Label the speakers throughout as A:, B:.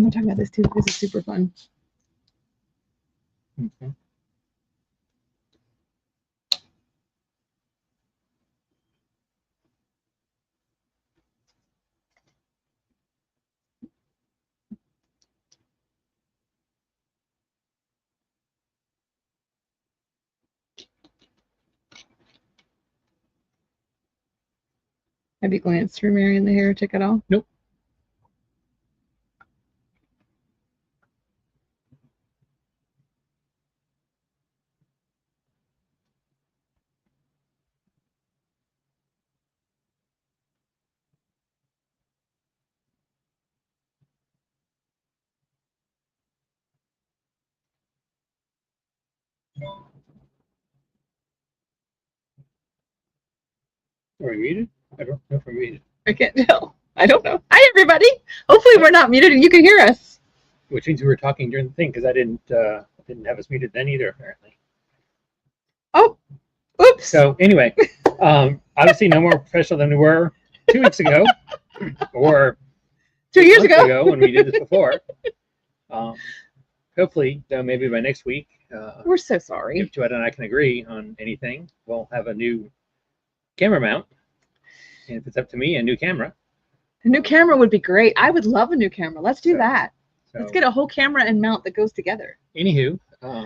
A: I'm going to talk about this too. This is super fun.
B: Mm-hmm.
A: Have you glanced through Marion the Heretic at all?
B: Nope. Are we muted? I don't know if we're muted.
A: I can't tell. I don't know. Hi, everybody. Hopefully we're not muted and you can hear us.
B: Which means we were talking during the thing, because I didn't have us muted then either, apparently.
A: Oh, oops.
B: So anyway, obviously no more professional than we were 2 weeks ago, or
A: 2 years
B: months
A: ago
B: when we did this before. Hopefully, though, maybe by next week,
A: we're so sorry.
B: if Joetta and I can agree on anything, we'll have a new camera mount. And if it's up to me, a new camera.
A: A new camera would be great. I would love a new camera. Let's do that.
B: So,
A: let's get a whole camera and mount that goes together.
B: Anywho.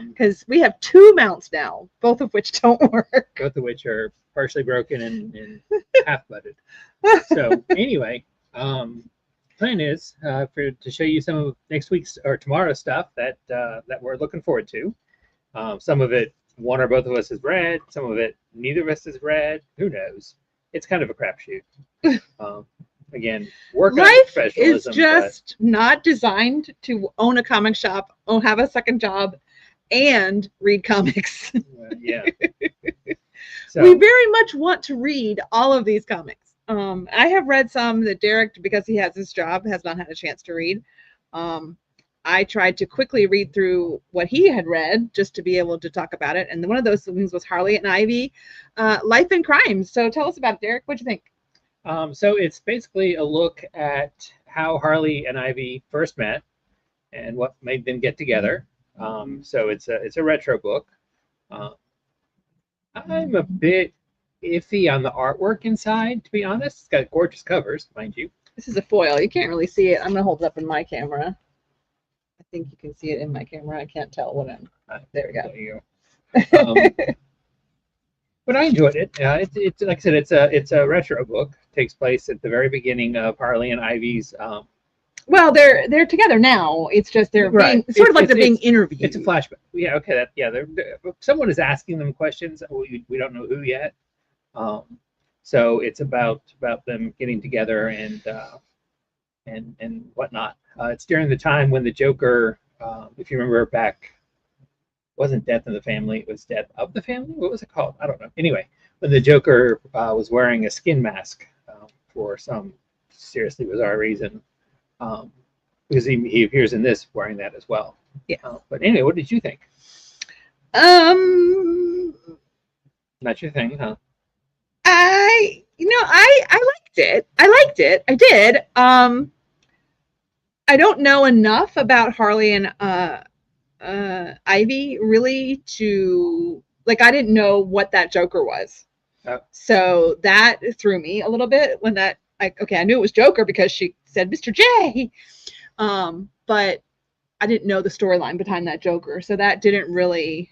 A: Because we have 2 mounts now, both of which don't work.
B: Both of which are partially broken and half butted. So anyway, plan is to show you some of next week's or tomorrow's stuff that we're looking forward to. Some of it, one or both of us has read. Some of it, neither of us has read. Who knows? It's kind of a crapshoot. Again,
A: life is just not designed to own a comic shop, have a second job, and read comics.
B: Yeah. So,
A: we very much want to read all of these comics. I have read some that Derek, because he has his job, has not had a chance to read. I tried to quickly read through what he had read just to be able to talk about it. And one of those things was Harley and Ivy, Life and Crime. So tell us about it, Derek. What'd you think?
B: So it's basically a look at how Harley and Ivy first met and what made them get together. So it's a retro book. I'm a bit iffy on the artwork inside, to be honest. It's got gorgeous covers, mind you.
A: This is a foil. You can't really see it. I'm gonna hold it up in my camera. I think you can see it in my camera. I can't tell what I'm. There we go.
B: There you go. But I enjoyed it. It's like I said, it's a retro book. It takes place at the very beginning of Harley and Ivy's.
A: Well, they're together now. It's just they're being sort of like they're being interviewed.
B: It's a flashback. Yeah. Okay. Someone is asking them questions. We don't know who yet. So it's about them getting together and whatnot. It's during the time when the Joker, if you remember back. Wasn't Death in the Family, it was Death of the Family? What was it called? I don't know. Anyway, when the Joker was wearing a skin mask for some seriously bizarre reason, because he appears in this wearing that as well.
A: Yeah.
B: But anyway, what did you think?
A: Not
B: your thing, huh?
A: I liked it. I did. I don't know enough about Harley and Ivy really to I didn't know what that Joker was.
B: Oh.
A: So that threw me a little bit when I knew it was Joker because she said Mr. J, but I didn't know the storyline behind that Joker, so that didn't really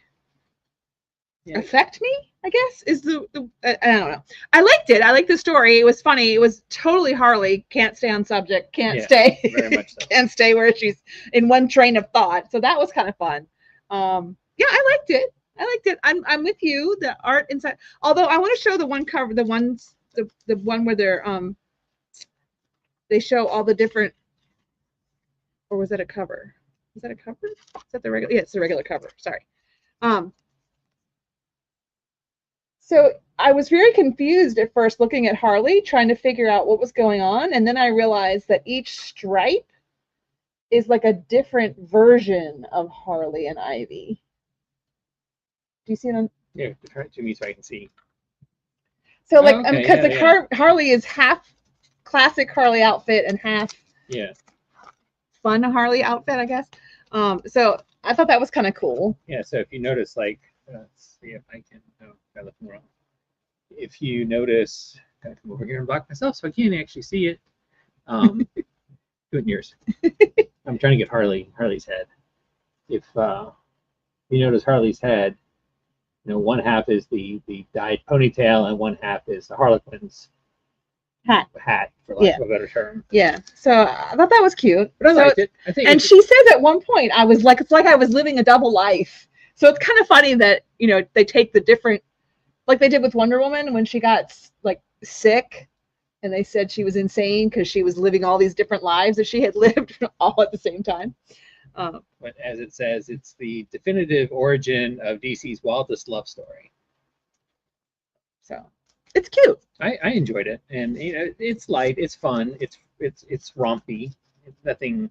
A: affect me, I guess, is the I don't know. I liked it. I liked the story. It was funny. It was totally Harley. Can't stay on subject. Can't stay.
B: Very much so.
A: Can't stay where she's in one train of thought. So that was kind of fun. Yeah, I liked it. I'm with you. The art inside. Although I want to show the one cover, the one where they're they show all the different. Or was that a cover? Is that a cover? Is that the regular? Yeah, it's the regular cover. Sorry. So I was very confused at first looking at Harley, trying to figure out what was going on. And then I realized that each stripe is like a different version of Harley and Ivy. Do you see them?
B: Yeah, turn it to me so I can see.
A: So because Harley is half classic Harley outfit and half fun Harley outfit, I guess. So I thought that was kind of cool.
B: Yeah. So if you notice, like, let's see if I can. Oh, I left them wrong. If you notice, gotta come over here and block myself so I can't actually see it. Do it in yours. I'm trying to get Harley's head. If you notice Harley's head, one half is the dyed ponytail and one half is the Harlequin's hat, for lack of a better term.
A: Yeah. So I thought that was cute.
B: But I liked it. I think.
A: And she says at one point, I was like, it's like I was living a double life. So it's kind of funny that they take the different, like they did with Wonder Woman when she got like sick, and they said she was insane because she was living all these different lives that she had lived all at the same time.
B: But as it says, it's the definitive origin of DC's wildest love story.
A: So it's cute.
B: I enjoyed it, and it's light, it's fun, it's rompy, nothing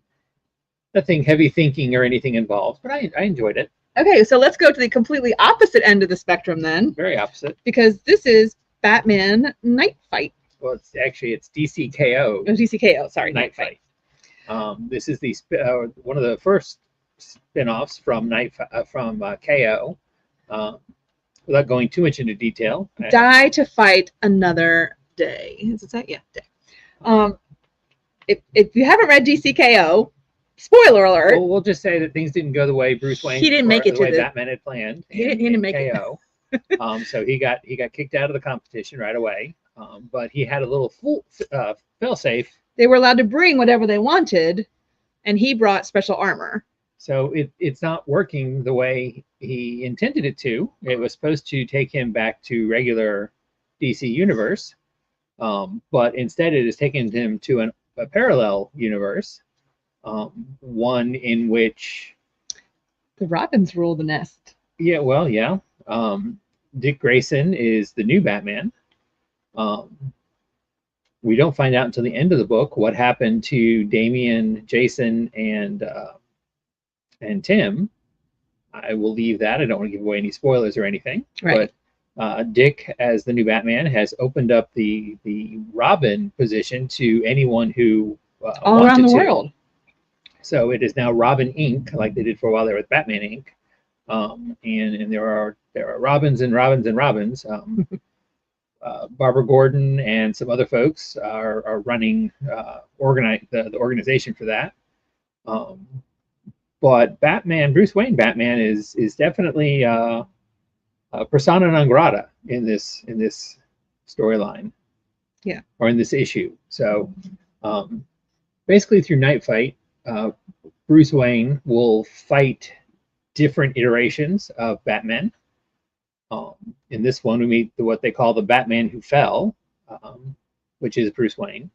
B: heavy thinking or anything involved. But I enjoyed it.
A: Okay, so let's go to the completely opposite end of the spectrum then.
B: Very opposite.
A: Because this is Batman Night Fight.
B: Well, it's DCKO.
A: Oh, DCKO, sorry.
B: Night Fight. This is the one of the first spin-offs from KO. Without going too much into detail.
A: Die to fight another day. Is it that? Yeah, day. If you haven't read DCKO, spoiler alert.
B: Well, we'll just say that things didn't go the way Bruce Wayne.
A: He didn't make it
B: the way Batman had planned.
A: He didn't make
B: KO. So he got kicked out of the competition right away. But he had a little fail-safe.
A: They were allowed to bring whatever they wanted, and he brought special armor. So
B: it's not working the way he intended it to. It was supposed to take him back to regular DC universe, but instead it has taken him to a parallel universe, one in which
A: the Robins rule the nest.
B: Yeah, well, yeah. Dick Grayson is the new Batman. We don't find out until the end of the book what happened to Damian, Jason, and Tim. I will leave that. I don't want to give away any spoilers or anything.
A: Right.
B: But Dick, as the new Batman, has opened up the Robin position to anyone who
A: all around the world.
B: So it is now Robin Inc., like they did for a while there with Batman Inc. And there are Robins and Robins and Robins. Barbara Gordon and some other folks are running the organization for that. But Bruce Wayne Batman is definitely persona non grata in this storyline.
A: Yeah.
B: Or in this issue. So basically through Night Fight, Bruce Wayne will fight different iterations of Batman. In this one, we meet what they call the Batman who fell, which is Bruce Wayne.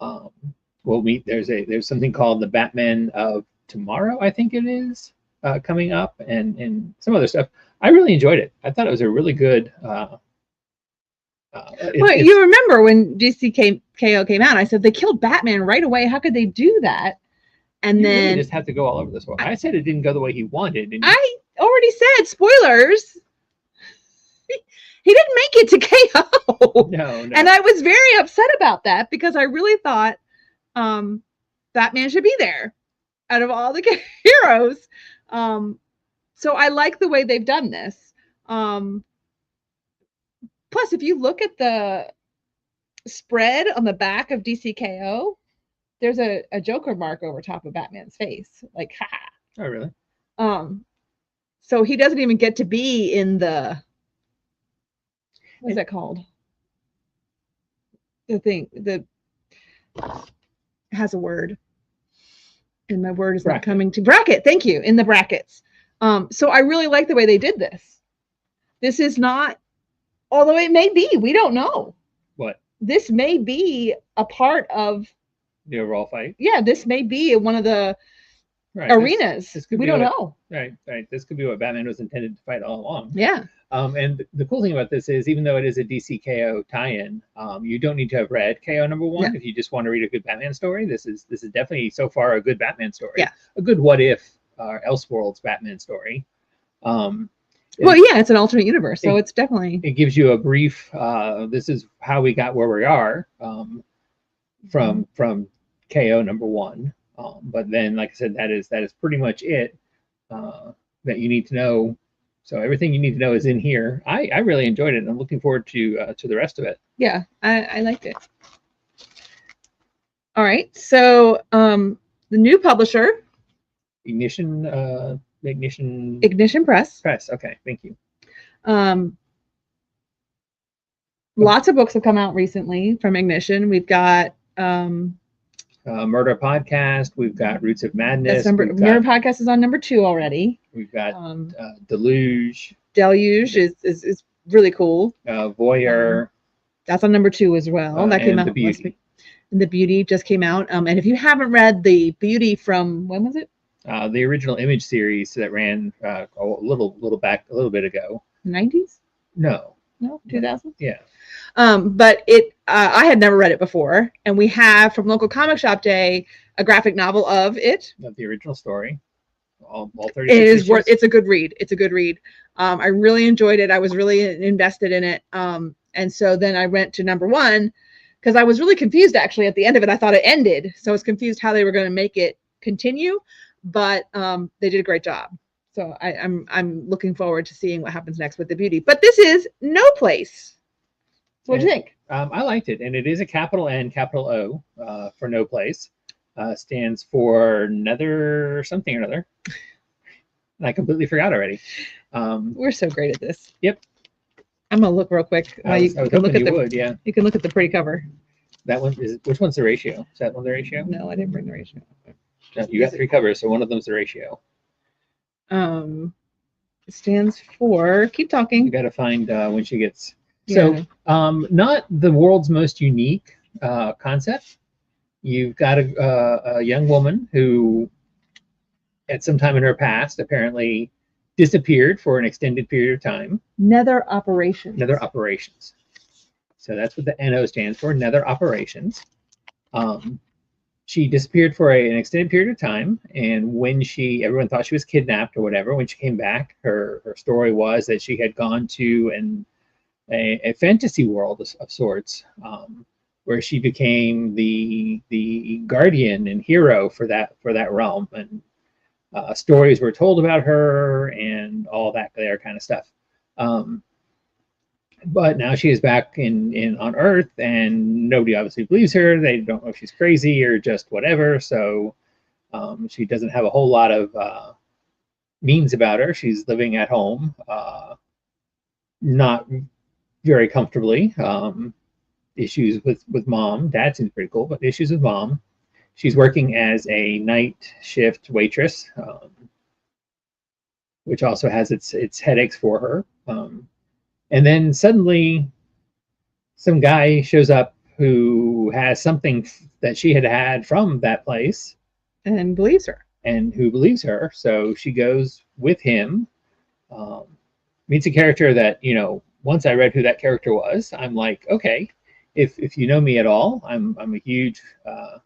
B: We'll meet. There's something called the Batman of Tomorrow, I think it is, coming up, and some other stuff. I really enjoyed it. I thought it was a really good. Well,
A: you remember when DCKO came out? I said they killed Batman right away. How could they do that? And then
B: really just have to go all over this one. I said it didn't go the way he wanted.
A: I already said spoilers. He didn't make it to KO.
B: No.
A: And I was very upset about that because I really thought Batman should be there out of all the heroes. So I like the way they've done this. Plus, if you look at the spread on the back of DCKO, there's a Joker mark over top of Batman's face. Like, ha.
B: Oh, really?
A: So he doesn't even get to be in the... What's that called? The thing that has a word, and my word is not coming to bracket. Thank you. In the brackets. So I really like the way they did this. This is not, although it may be, we don't know.
B: What?
A: This may be a part of
B: the overall fight.
A: Yeah, this may be one of the arenas. We don't know.
B: Right. This could be what Batman was intended to fight all along.
A: Yeah.
B: And the cool thing about this is, even though it is a DC KO tie-in, you don't need to have read KO #1 if you just want to read a good Batman story. This is definitely so far a good Batman story.
A: Yeah.
B: A good what if Elseworlds Batman story.
A: It's an alternate universe, so it's definitely.
B: It gives you a brief. This is how we got where we are from KO #1. But then, like I said, that is pretty much it that you need to know. So everything you need to know is in here. I really enjoyed it, and I'm looking forward to the rest of it.
A: Yeah, I liked it. All right, so the new publisher,
B: Ignition
A: Press.
B: Press. Okay, thank you.
A: Lots of books have come out recently from Ignition. We've got
B: Murder Podcast. We've got Roots of Madness.
A: Murder Podcast is on number 2 already.
B: We've got Deluge.
A: Deluge is really cool.
B: Voyeur.
A: That's on number 2 as well. That came out.
B: The Beauty.
A: And The Beauty just came out. And if you haven't read The Beauty from, when was it?
B: The original Image series that ran a little bit ago.
A: 90s?
B: No,
A: 2000s.
B: Yeah.
A: But I had never read it before, and we have from local comic shop day a graphic novel of it.
B: Of the original story. All 36
A: It is
B: issues.
A: it's a good read. It's a good read. I really enjoyed it. I was really invested in it. And so then I went to number 1 because I was really confused actually at the end of it. I thought it ended, so I was confused how they were going to make it continue, but they did a great job. So I'm looking forward to seeing what happens next with The Beauty. But this is No Place. So what do you think?
B: I liked it, and it is a capital N, capital O for No Place. Stands for Nether something or other. And I completely forgot already.
A: We're so great at this.
B: Yep.
A: I'm gonna look real quick.
B: You can
A: look at the pretty cover.
B: That one is. Which one's the ratio? Is that one the ratio?
A: No, I didn't bring the ratio.
B: No, you got 3 covers, so one of them's the ratio.
A: It stands for. Keep talking.
B: You got to find when she gets.
A: Yeah.
B: So, not the world's most unique concept. You've got a young woman who, at some time in her past, apparently disappeared for an extended period of time.
A: Nether Operations.
B: Nether Operations. So that's what the NO stands for, Nether Operations. She disappeared for an extended period of time, and when everyone thought she was kidnapped or whatever, when she came back, her story was that she had gone to a fantasy world of sorts, where she became the guardian and hero for that realm, and stories were told about her and all that there kind of stuff. But now she is back in on Earth, and nobody obviously believes her. They don't know if she's crazy or just whatever. So she doesn't have a whole lot of means about her. She's living at home, not very comfortably. Issues with mom. Dad seems pretty cool, but issues with mom. She's working as a night shift waitress, which also has its headaches for her. And then suddenly, some guy shows up who has something that she had from that place,
A: and believes her.
B: And who believes her. So she goes with him. Meets a character that, once I read who that character was, I'm like, okay, if you know me at all, I'm a huge. But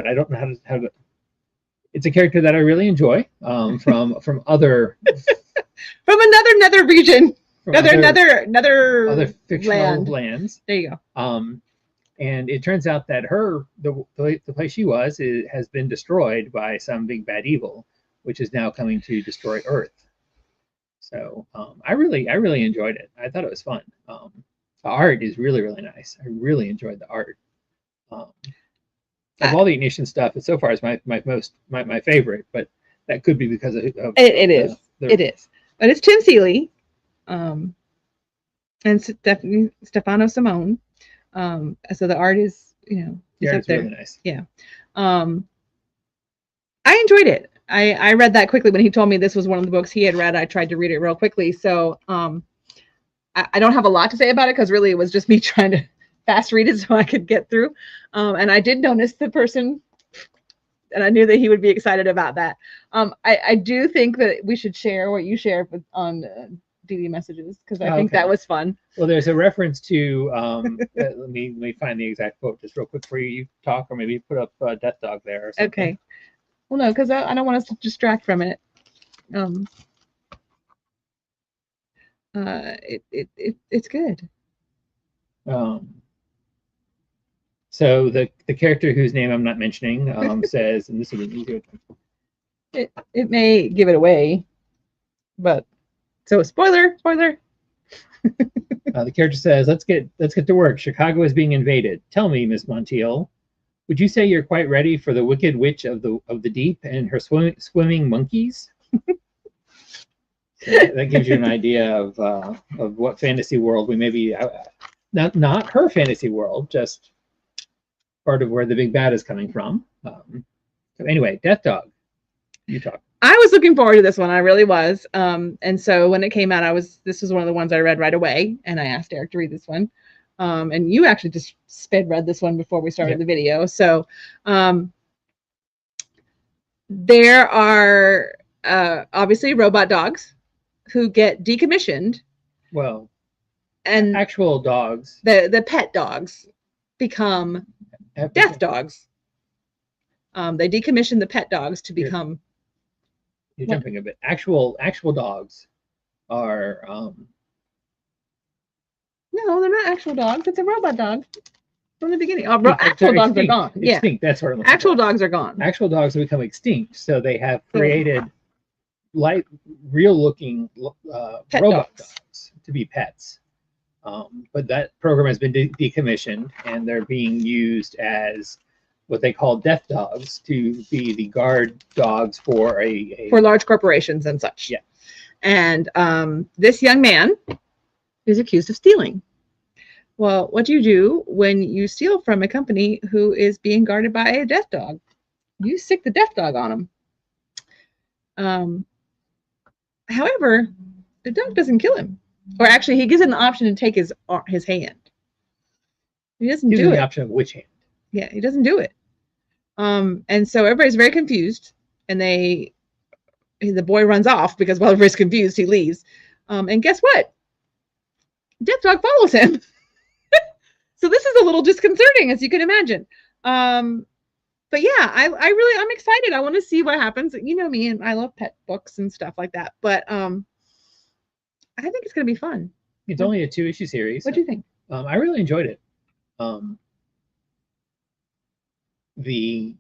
B: I don't know how to. It's a character that I really enjoy from other.
A: From another nether region.
B: Other fictional lands.
A: There you go.
B: And it turns out that the place she was has been destroyed by some big bad evil, which is now coming to destroy Earth. So I really enjoyed it. I thought it was fun. The art is really, really nice. I really enjoyed the art. Of all the Ignition stuff, so far is my favorite, but that could be because of
A: it is. But it's Tim Seeley, and Stefano Simone. So the art is,
B: it's really nice.
A: Yeah. I enjoyed it. I read that quickly when he told me this was one of the books he had read. I tried to read it real quickly. So I don't have a lot to say about it because really it was just me trying to fast read it so I could get through. And I did notice the person, and I knew that he would be excited about that. I do think that we should share what you shared on DD messages because I think that was fun.
B: Well, there's a reference to let me find the exact quote just real quick for you. You talk, or maybe put up Death Dog there or something.
A: Okay. Well, no, because I don't want us to distract from it. It's good.
B: So the character whose name I'm not mentioning says, and this will be easier.
A: It may give it away, but so spoiler.
B: The character says, let's get to work. Chicago is being invaded. Tell me, Miss Montiel, would you say you're quite ready for the wicked witch of the deep and her swimming monkeys? So that gives you an idea of what fantasy world we may be. Not her fantasy world, just part of where the big bad is coming from. So anyway, Death Dog, you talk.
A: I was looking forward to this one. I really was. And so when it came out, this was one of the ones I read right away, and I asked Derek to read this one. And you actually just sped read this one before we started the video. So there are obviously robot dogs who get decommissioned.
B: Well,
A: and
B: actual dogs.
A: The pet dogs become death dogs. They decommission the pet dogs to become.
B: You're jumping a bit. Actual dogs are.
A: No, they're not actual dogs. It's a robot dog from the beginning. Actual dogs are gone.
B: Extinct. That's what I'm looking
A: Actual
B: for.
A: dogs are gone.
B: Actual dogs have become extinct, so they have created real-looking robot dogs to be pets. But that program has been decommissioned, and they're being used as what they call death dogs to be the guard dogs for for
A: large corporations and such.
B: Yeah.
A: And this young man is accused of stealing. Well, what do you do when you steal from a company who is being guarded by a death dog? You stick the death dog on him. However, the dog doesn't kill him. Or actually, he gives him the option to take his hand. He doesn't do it.
B: The option of which hand?
A: Yeah, he doesn't do it. And so everybody's very confused, and the boy runs off because while everybody's confused, he leaves. And guess what? Death Dog follows him. So this is a little disconcerting, as you can imagine. But yeah, I'm excited. I want to see what happens. You know me, and I love pet books and stuff like that. But I think it's going to be fun.
B: It's only a 2-issue series.
A: What do you think?
B: I really enjoyed it. The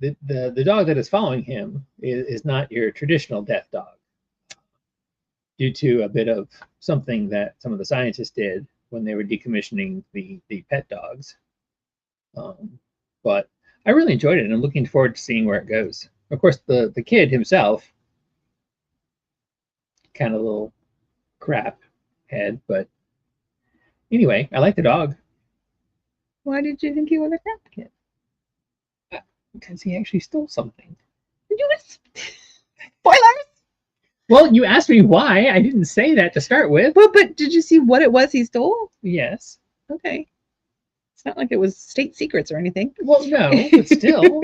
B: dog that is following him is not your traditional death dog, due to a bit of something that some of the scientists did when they were decommissioning the pet dogs. But I really enjoyed it, and I'm looking forward to seeing where it goes. Of course, the kid himself, kind of little crap head, but anyway, I like the dog.
A: Why did you think he was a crap kid?
B: Because he actually stole something.
A: Spoilers!
B: Well, you asked me why. I didn't say that to start with.
A: Well, but did you see what it was he stole?
B: Yes.
A: Okay. It's not like it was state secrets or anything.
B: Well, no, but still.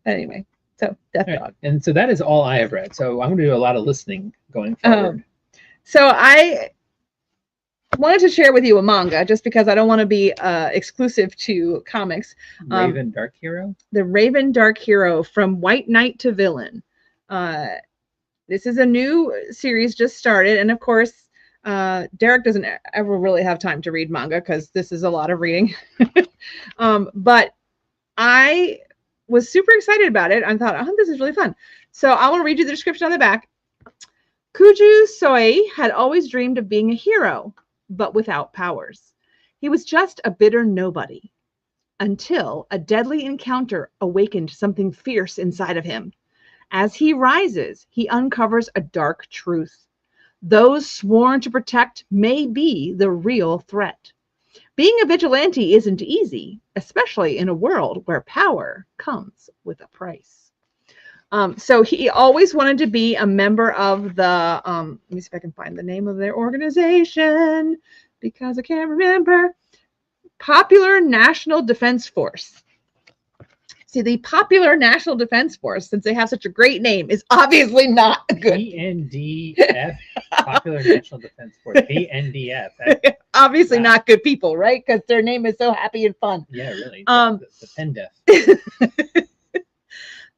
A: Anyway, so Death Dog.
B: Right. And so that is all I have read. So I'm going to do a lot of listening going forward.
A: So I wanted to share with you a manga just because I don't want to be exclusive to comics.
B: Raven Dark Hero?
A: The Raven Dark Hero, From White Knight to Villain. This is a new series just started, and of course Derek doesn't ever really have time to read manga because this is a lot of reading. But I was super excited about it. I thought, oh, this is really fun. So I want to read you the description on the back. Kuju Soi had always dreamed of being a hero, but without powers. He was just a bitter nobody until a deadly encounter awakened something fierce inside of him. As he rises, he uncovers a dark truth. Those sworn to protect may be the real threat. Being a vigilante isn't easy, especially in a world where power comes with a price. So he always wanted to be a member of the, let me see if I can find the name of their organization, because I can't remember. Popular National Defense Force. See, the Popular National Defense Force, since they have such a great name, is obviously not good.
B: PNDF, Popular National Defense Force, PNDF.
A: Obviously not good people, right? Because their name is so happy and fun.
B: Yeah, really. The PNDF.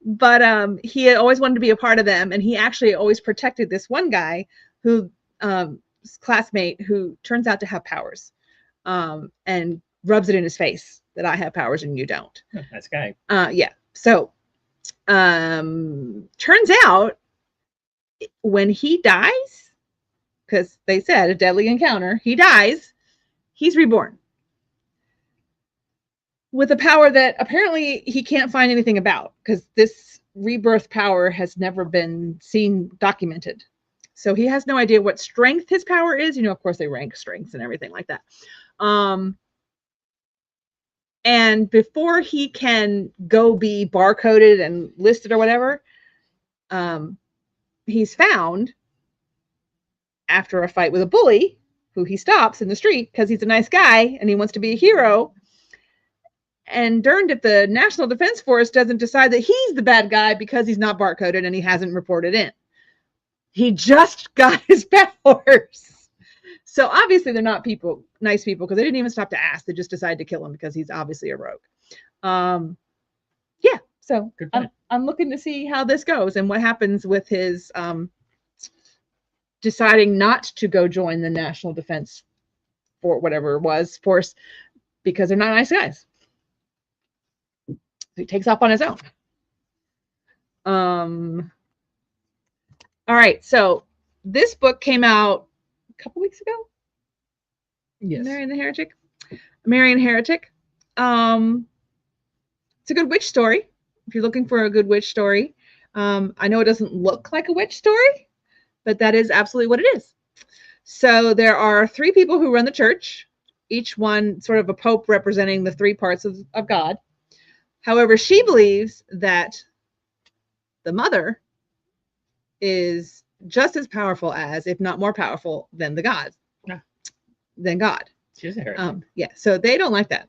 A: But he had always wanted to be a part of them, and he actually always protected this one guy his classmate who turns out to have powers. And rubs it in his face that I have powers and you don't.
B: Nice guy.
A: Yeah. So turns out when he dies, because they said a deadly encounter, he dies, he's reborn with a power that apparently he can't find anything about, because this rebirth power has never been seen documented. So he has no idea what strength his power is. You know, of course they rank strengths and everything like that. And before he can go be barcoded and listed or whatever, he's found after a fight with a bully who he stops in the street because he's a nice guy and he wants to be a hero. And darned if the National Defense Force doesn't decide that he's the bad guy because he's not barcoded and he hasn't reported in. He just got his powers. So obviously they're not nice people, because they didn't even stop to ask. They just decided to kill him because he's obviously a rogue. Yeah, so I'm looking to see how this goes and what happens with his deciding not to go join the National Defense Force because they're not nice guys. He takes off on his own. All right, so this book came out a couple weeks ago.
B: Yes.
A: Marian the Heretic. Marian Heretic. It's a good witch story. If you're looking for a good witch story, I know it doesn't look like a witch story, but that is absolutely what it is. So there are 3 people who run the church, each one sort of a pope representing the 3 parts of God. However, she believes that the mother is just as powerful as, if not more powerful than the gods, than God.
B: She's a heretic.
A: Yeah, so they don't like that.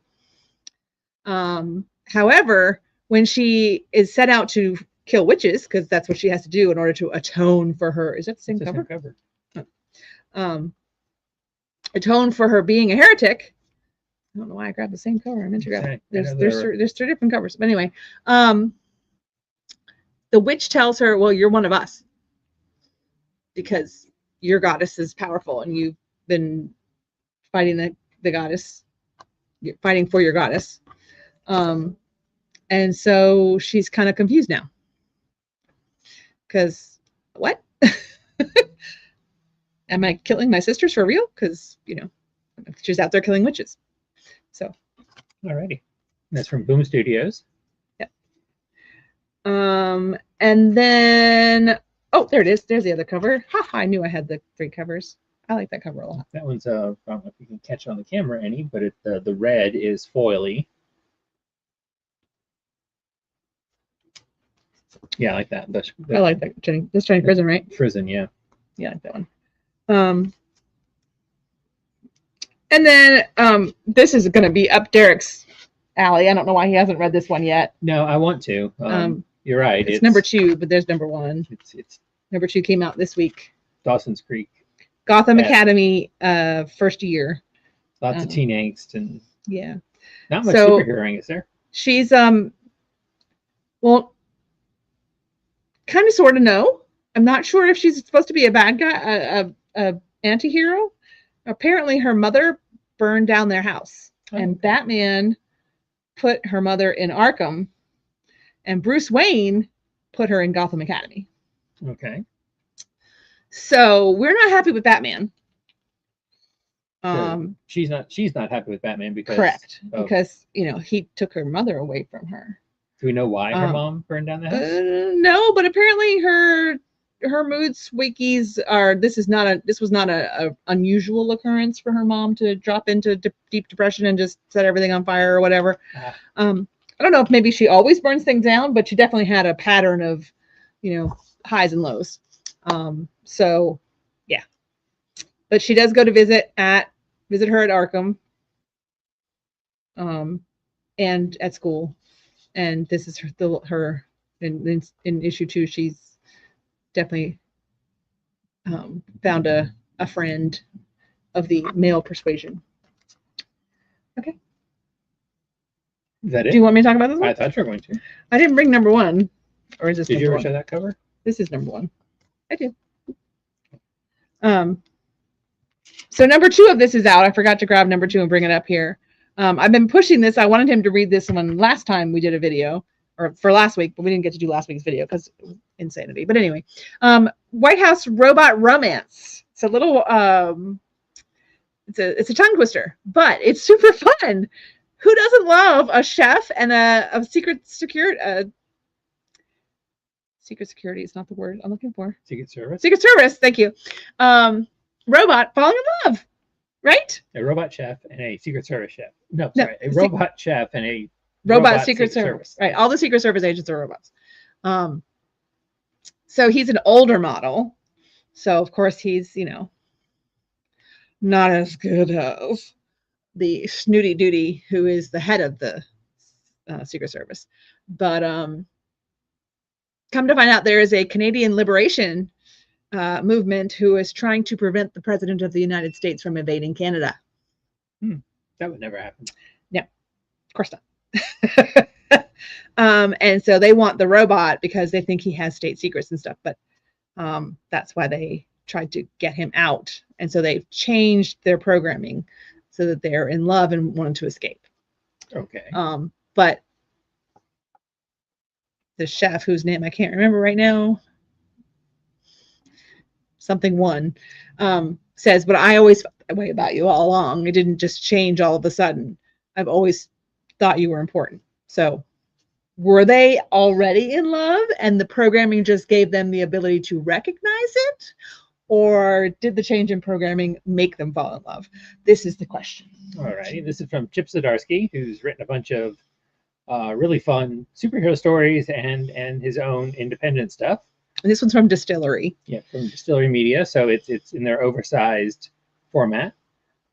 A: However, when she is set out to kill witches, because that's what she has to do in order to atone for her, is that the same cover? Atone for her being a heretic. I don't know why I grabbed the same cover. I meant to grab. There's 3 different covers. But anyway, the witch tells her, "Well, you're one of us because your goddess is powerful, and you've been fighting the goddess. You're fighting for your goddess." And so she's kind of confused now, because what? Am I killing my sisters for real? Because she's out there killing witches. So,
B: alrighty, that's from Boom Studios.
A: Yeah. And then there it is. There's the other cover. I knew I had the 3 covers. I like that cover a lot.
B: That one's I don't know if you can catch it on the camera any, but the red is foily. Yeah, I like that.
A: I like that. That's Jenny Prison, right?
B: Prison, yeah.
A: Yeah, I like that one. And then this is going to be up Derek's alley. I don't know why he hasn't read this one yet.
B: No, I want to. You're right.
A: It's number 2, but there's number 1.
B: It's
A: number 2 came out this week.
B: Dawson's Creek.
A: Gotham Academy, first year.
B: Lots of teen angst and not much superheroing, is there?
A: She's well, kind of sort of no. I'm not sure if she's supposed to be a bad guy, a anti-hero. Apparently her mother burned down their house, and Batman put her mother in Arkham, and Bruce Wayne put her in Gotham Academy.
B: Okay.
A: So we're not happy with Batman.
B: So she's not happy with Batman because
A: because he took her mother away from her.
B: Do we know why her mom burned down the house?
A: No, but apparently her mood swingies are. This was not a unusual occurrence for her mom to drop into deep depression and just set everything on fire or whatever. I don't know if maybe she always burns things down, but she definitely had a pattern of, highs and lows. So yeah, but she does go to visit her at Arkham, and at school, and this is her in issue 2. She's definitely found a friend of the male persuasion. Okay.
B: Is that it?
A: Do you want me to talk about this one?
B: I thought you were going to.
A: I didn't bring number 1. Or is this
B: Did you ever
A: one?
B: show that cover?
A: This is number 1. I did. So number 2 of this is out. I forgot to grab number 2 and bring it up here. I've been pushing this. I wanted him to read this one last time we did a video, or for last week, but we didn't get to do last week's video because insanity. But anyway, White House Robot Romance. It's a little, it's a tongue twister, but it's super fun. Who doesn't love a chef and a secret security? Secret security is not the word I'm looking for.
B: Secret Service.
A: Secret Service. Thank you. Robot falling in love, right?
B: A robot chef and a Secret Service chef. No, sorry, a robot chef and a
A: robot Secret Service. Right. All the Secret Service agents are robots. So he's an older model. So of course he's, not as good as the snooty duty who is the head of the Secret Service. But come to find out, there is a Canadian liberation movement who is trying to prevent the president of the United States from invading Canada.
B: That would never happen.
A: Yeah, of course not. And so they want the robot because they think he has state secrets and stuff. But that's why they tried to get him out. And so they've changed their programming so that they're in love and wanting to escape.
B: Okay.
A: But the chef, whose name I can't remember right now, something one, says, but I always felt that way about you all along. It didn't just change all of a sudden. I've always thought you were important. So were they already in love and the programming just gave them the ability to recognize it? Or did the change in programming make them fall in love? This is the question.
B: All righty. This is from Chip Zdarsky, who's written a bunch of really fun superhero stories and his own independent stuff.
A: And this one's from Distillery.
B: Yeah, from Distillery Media. So it's in their oversized format.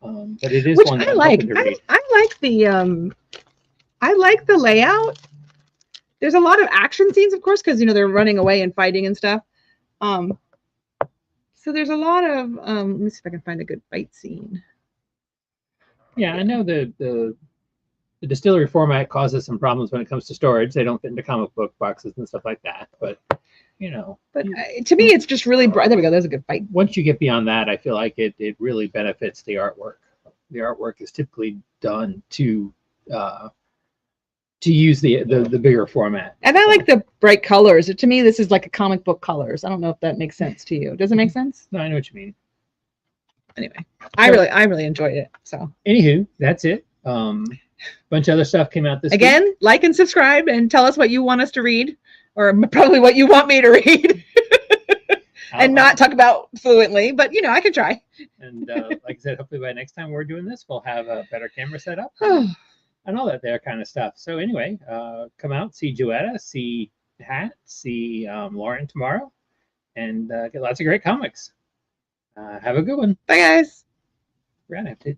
B: But it is
A: which
B: one that
A: I
B: I'm
A: like.
B: hoping to read.
A: I like the layout. There's a lot of action scenes, of course, because they're running away and fighting and stuff. So there's a lot of let me see if I can find a good fight scene.
B: Yeah, I know the Distillery format causes some problems when it comes to storage. They don't fit into comic book boxes and stuff like that. But
A: But to me, it's just really bright. There we go. There's a good fight.
B: Once you get beyond that, I feel like it really benefits the artwork. The artwork is typically done to use the bigger format.
A: And I like the bright colors. To me, this is like a comic book colors. I don't know if that makes sense to you. Does it make sense?
B: No, I know what you mean.
A: Anyway, I really enjoyed it. So
B: anywho, that's it. Bunch of other stuff came out this week.
A: Again, like and subscribe and tell us what you want us to read, or probably what you want me to read. And not talk about fluently, but I can try.
B: And like I said, hopefully by next time we're doing this, we'll have a better camera set up and all that there kind of stuff. So anyway, come out, see Joetta, see Hat, see Lauren tomorrow, and get lots of great comics. Have a good one.
A: Bye, guys.
B: We're gonna have to